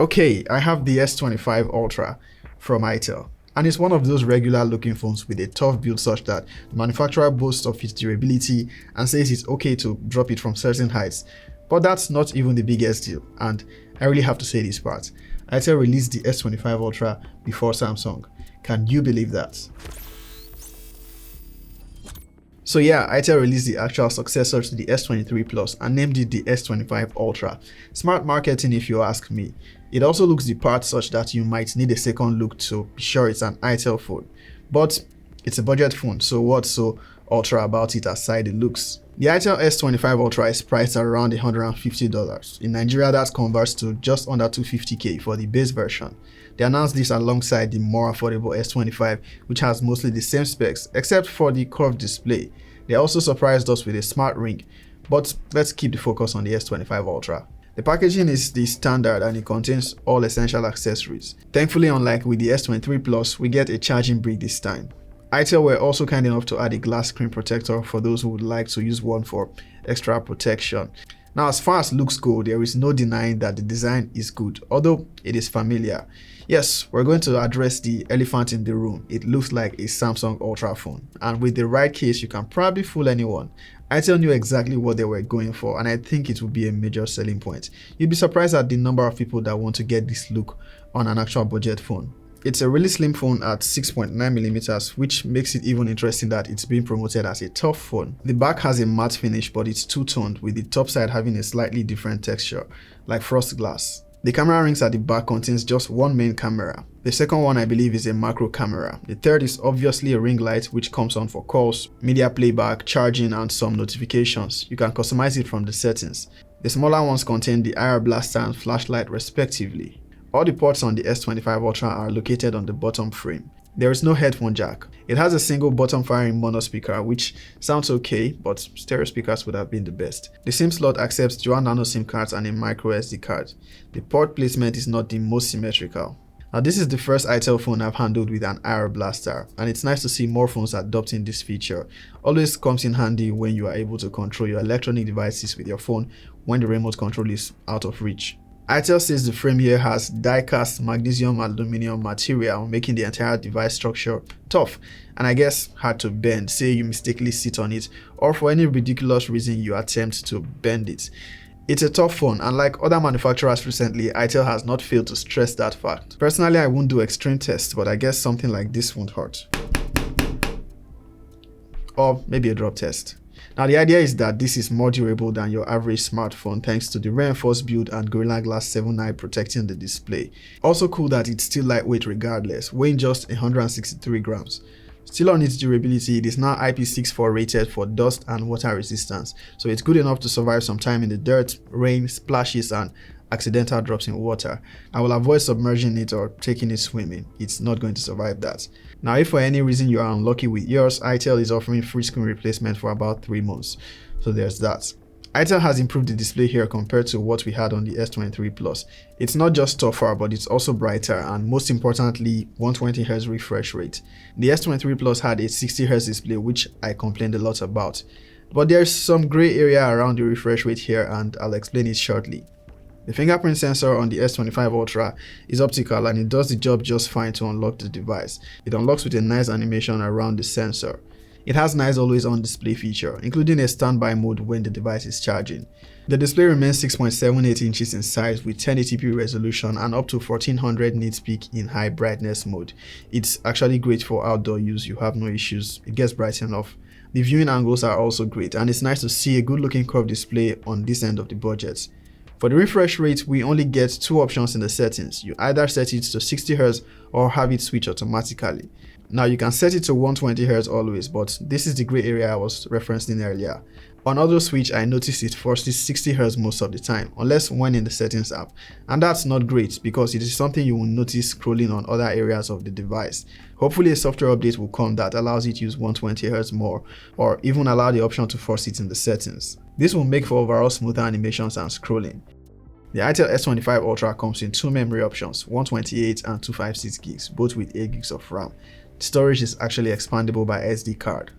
Okay, I have the S25 Ultra from itel, and it's one of those regular looking phones with a tough build such that the manufacturer boasts of its durability and says it's okay to drop it from certain heights. But that's not even the biggest deal, and I really have to say this part. itel released the S25 Ultra before Samsung. Can you believe that? So yeah, itel released the actual successor to the S23 Plus and named it the S25 Ultra. Smart marketing if you ask me. It also looks the part such that you might need a second look to be sure it's an itel phone. But it's a budget phone, so what's so ultra about it aside the looks? The itel S25 Ultra is priced at around $150. In Nigeria, that converts to just under $250k for the base version. They announced this alongside the more affordable S25, which has mostly the same specs except for the curved display. They also surprised us with a smart ring, but let's keep the focus on the S25 Ultra. The packaging is the standard and it contains all essential accessories. Thankfully, unlike with the S23 Plus, we get a charging brick this time. itel were also kind enough to add a glass screen protector for those who would like to use one for extra protection. Now, as far as looks go, there is no denying that the design is good, although it is familiar. Yes, we're going to address the elephant in the room. It looks like a Samsung Ultra phone, and with the right case, you can probably fool anyone. itel knew exactly what they were going for, and I think it will be a major selling point. You'd be surprised at the number of people that want to get this look on an actual budget phone. It's a really slim phone at 6.9mm, which makes it even interesting that it's being promoted as a tough phone. The back has a matte finish, but it's two-toned, with the top side having a slightly different texture, like frost glass. The camera rings at the back contains just one main camera. The second one I believe is a macro camera. The third is obviously a ring light which comes on for calls, media playback, charging and some notifications. You can customize it from the settings. The smaller ones contain the IR blaster and flashlight respectively. All the ports on the S25 Ultra are located on the bottom frame. There is no headphone jack. It has a single bottom firing mono speaker, which sounds okay, but stereo speakers would have been the best. The SIM slot accepts dual nano SIM cards and a micro SD card. The port placement is not the most symmetrical. Now, this is the first itel phone I've handled with an IR blaster, and it's nice to see more phones adopting this feature. Always comes in handy when you are able to control your electronic devices with your phone when the remote control is out of reach. itel says the frame here has die-cast magnesium aluminum material, making the entire device structure tough and I guess hard to bend, say you mistakenly sit on it or for any ridiculous reason you attempt to bend it. It's a tough phone, and like other manufacturers recently, itel has not failed to stress that fact. Personally, I won't do extreme tests, but I guess something like this won't hurt. Or maybe a drop test. Now, the idea is that this is more durable than your average smartphone thanks to the reinforced build and Gorilla Glass 7 eye protecting the display. Also cool that it's still lightweight regardless, weighing just 163 grams. Still on its durability, it is now IP64 rated for dust and water resistance, so it's good enough to survive some time in the dirt, rain, splashes and accidental drops in water. I will avoid submerging it or taking it swimming. It's not going to survive that. Now, if for any reason you are unlucky with yours, itel is offering free screen replacement for about 3 months. So there's that. itel has improved the display here compared to what we had on the S23 Plus. It's not just tougher, but it's also brighter and most importantly 120Hz refresh rate. The S23 Plus had a 60Hz display, which I complained a lot about. But there's some gray area around the refresh rate here and I'll explain it shortly. The fingerprint sensor on the S25 Ultra is optical and it does the job just fine to unlock the device. It unlocks with a nice animation around the sensor. It has nice always on display feature, including a standby mode when the device is charging. The display remains 6.78 inches in size with 1080p resolution and up to 1400 nits peak in high brightness mode. It's actually great for outdoor use, you have no issues, it gets bright enough. The viewing angles are also great and it's nice to see a good looking curved display on this end of the budget. For the refresh rate, we only get 2 options in the settings. You either set it to 60Hz or have it switch automatically. Now you can set it to 120Hz always, but this is the gray area I was referencing earlier. On auto switch, I noticed it forces 60Hz most of the time, unless when in the settings app. And that's not great because it is something you will notice scrolling on other areas of the device. Hopefully a software update will come that allows you to use 120Hz more, or even allow the option to force it in the settings. This will make for overall smoother animations and scrolling. The itel S25 Ultra comes in 2 memory options, 128 and 256 gigs, both with 8 gigs of RAM. The storage is actually expandable by SD card.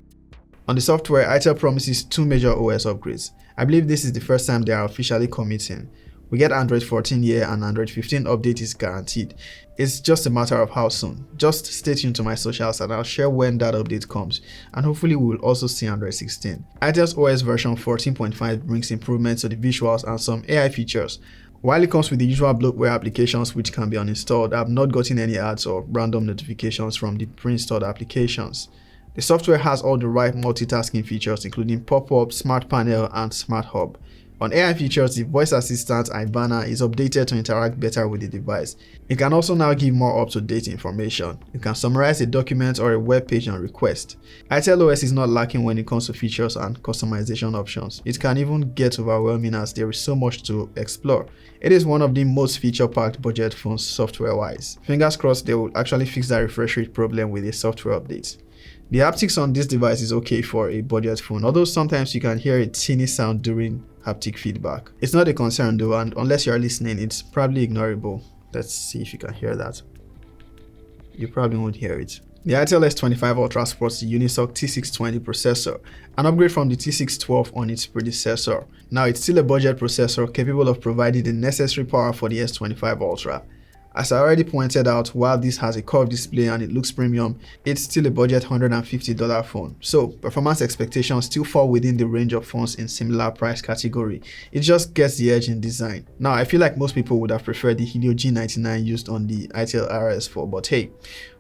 On the software, itel promises 2 major OS upgrades. I believe this is the first time they are officially committing. We get Android 14 here and Android 15 update is guaranteed. It's just a matter of how soon. Just stay tuned to my socials and I'll share when that update comes, and hopefully we will also see Android 16. itel's OS version 14.5 brings improvements to the visuals and some AI features. While it comes with the usual bloatware applications which can be uninstalled, I've not gotten any ads or random notifications from the pre-installed applications. The software has all the right multitasking features including pop-up, smart panel, and smart hub. On AI features, the voice assistant Ivana is updated to interact better with the device. It can also now give more up-to-date information. You can summarize a document or a web page on request. itel OS is not lacking when it comes to features and customization options. It can even get overwhelming as there is so much to explore. It is one of the most feature-packed budget phones software-wise. Fingers crossed they will actually fix that refresh rate problem with a software update. The haptics on this device is okay for a budget phone, although sometimes you can hear a teeny sound during haptic feedback. It's not a concern though, and unless you are listening, it's probably ignorable. Let's see if you can hear that. You probably won't hear it. The itel S25 Ultra sports the Unisoc T620 processor, an upgrade from the T612 on its predecessor. Now it's still a budget processor capable of providing the necessary power for the S25 Ultra. As I already pointed out, while this has a curved display and it looks premium, it's still a budget $150 phone. So performance expectations still fall within the range of phones in similar price category. It just gets the edge in design. Now I feel like most people would have preferred the Helio G99 used on the itel RS4, but hey,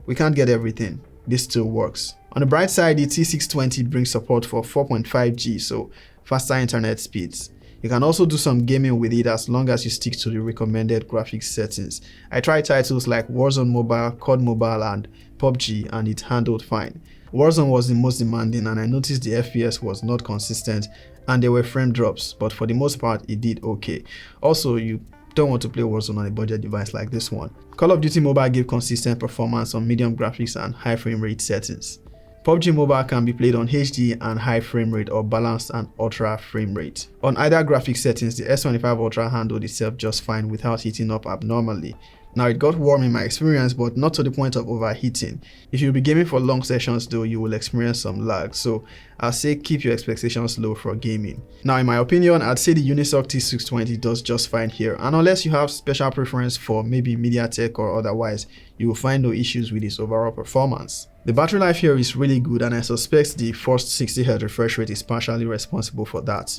we can't get everything. This still works. On the bright side, the T620 brings support for 4.5G, so faster internet speeds. You can also do some gaming with it as long as you stick to the recommended graphics settings. I tried titles like Warzone Mobile, COD Mobile, and PUBG, and it handled fine. Warzone was the most demanding and I noticed the FPS was not consistent and there were frame drops, but for the most part it did okay. Also, you don't want to play Warzone on a budget device like this one. Call of Duty Mobile gave consistent performance on medium graphics and high frame rate settings. PUBG Mobile can be played on HD and high frame rate or balanced and ultra frame rate. On either graphic settings, the S25 Ultra handled itself just fine without heating up abnormally. Now it got warm in my experience, but not to the point of overheating. If you'll be gaming for long sessions though, you will experience some lag, so I'll say keep your expectations low for gaming. Now in my opinion, I'd say the Unisoc T620 does just fine here, and unless you have special preference for maybe MediaTek or otherwise, you will find no issues with its overall performance. The battery life here is really good and I suspect the first 60Hz refresh rate is partially responsible for that.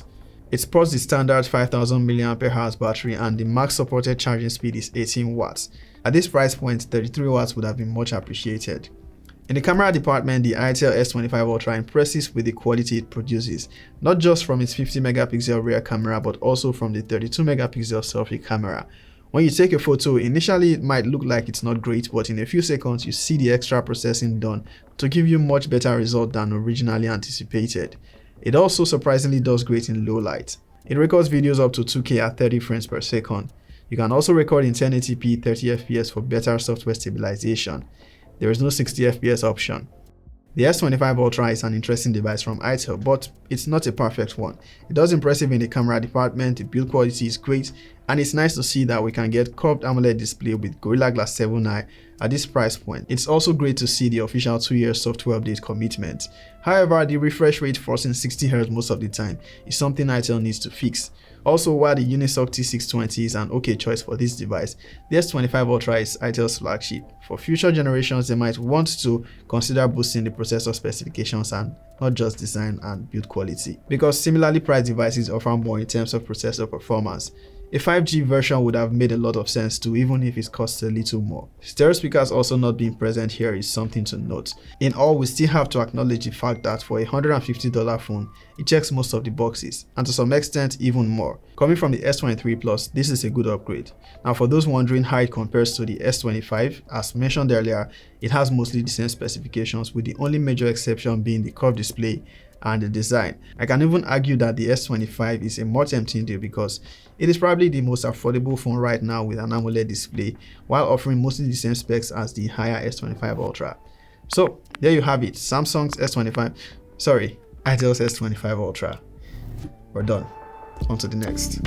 It supports the standard 5000 mAh battery and the max supported charging speed is 18 watts. At this price point, 33 watts would have been much appreciated. In the camera department, the itel S25 Ultra impresses with the quality it produces, not just from its 50 megapixel rear camera but also from the 32 megapixel selfie camera. When you take a photo, initially it might look like it's not great, but in a few seconds you see the extra processing done to give you much better result than originally anticipated. It also surprisingly does great in low light. It records videos up to 2K at 30 frames per second. You can also record in 1080p 30 fps for better software stabilization. There is no 60 fps option. The S25 Ultra is an interesting device from itel, but it's not a perfect one. It does impressive in the camera department, the build quality is great, and it's nice to see that we can get curved AMOLED display with Gorilla Glass 7i at this price point. It's also great to see the official 2-year software update commitment. However, the refresh rate forcing 60Hz most of the time is something itel needs to fix. Also, while the Unisoc T620 is an okay choice for this device, the S25 Ultra is itel's flagship. For future generations, they might want to consider boosting the processor specifications and not just design and build quality, because similarly priced devices offer more in terms of processor performance. A 5G version would have made a lot of sense too, even if it costs a little more. Stereo speakers also not being present here is something to note. In all, we still have to acknowledge the fact that for a $150 phone, it checks most of the boxes, and to some extent even more. Coming from the S23 Plus, this is a good upgrade. Now for those wondering how it compares to the S25, as mentioned earlier, it has mostly the same specifications, with the only major exception being the curved display and the design. I can even argue that the S25 is a more tempting deal because it is probably the most affordable phone right now with an AMOLED display, while offering mostly the same specs as the higher S25 Ultra. So there you have it, itel's S25 Ultra. We're done. On to the next.